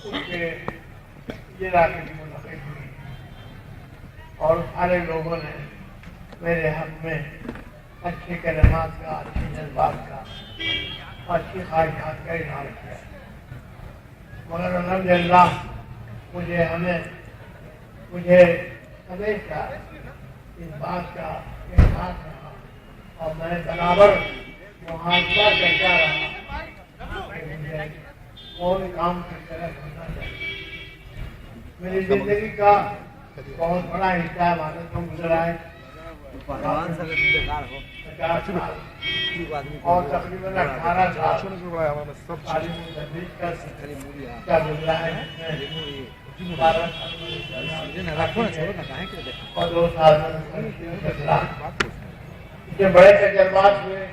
اس کے اجرا کی بھی منعقد ہوئی اور سارے لوگوں نے میرے حق میں اچھے کلمات کا، اچھے جذبات کا، اچھی خواہشات کا اظہار کیا، مگر الحمدللہ مجھے ہمیشہ اس بات کا احساس رہا اور میں برابر محاسبہ کرتا رہا کہ مجھے کون کام کی طرف ہونا چاہیے۔ میری زندگی کا بہت بڑا حصہ عبادت میں گزرا ہے، 50 سال اور تقریباً 18 سال تعلیم و تدریس کا گزرا ہے، اور 2 سال کے بڑے تجربات ہوئے،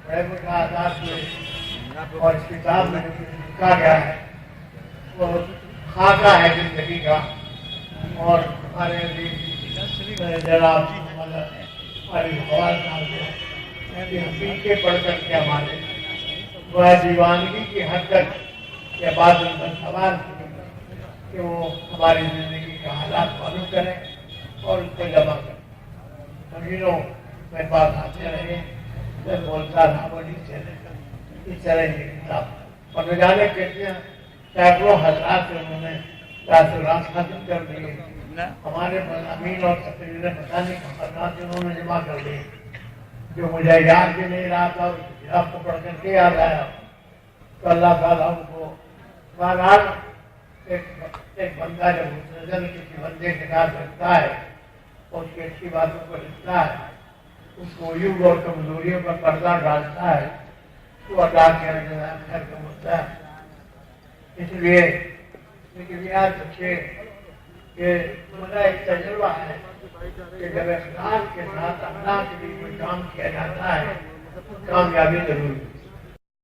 بڑے مشاہدات ہوئے، اور اس کتاب میں جو لکھا گیا ہے وہ خاکہ ہے زندگی کا، اور ہمارے جناب علی غوال صاحب نے پیچھے پڑھ کر کے ہمارے وہ دیوانگی کی حد تک یہ بات ان پر سوال کہ وہ ہماری زندگی کا حالات معلوم کریں اور اس کو جمع کریں۔ مہینوں میں بات آتے رہے، میں بولتا رہا، وہ نیچے رہے، اس طرح یہ کتاب اور نہ جانے کتنے سینکڑوں حضرات سے انہوں نے تاثرات ختم کر دیے، ہمارے مضامین اور تقریریں بتانے کا خطرات انہوں نے جمع کر دیے جو مجھے یاد بھی نہیں رہا تھا، اس کتاب کو پڑھ کر کے یاد آیا۔ تو اللہ تعالیٰ ان کو بہرحال ایک بندہ جب نظر کسی بندے کے ساتھ رکھتا ہے اور اس کی اچھی باتوں کو لکھتا ہے، اس کو عیوب اور کمزوریوں پر پردہ ڈالتا ہے، تو اللہ کے خیر کا مدعا ہے۔ اس لیے لیکن یاد رکھیے کہ میرا ایک تجربہ ہے کہ جب اخلاص کے ساتھ اللہ کے لیے کوئی کام کیا جاتا ہے کامیابی ضرور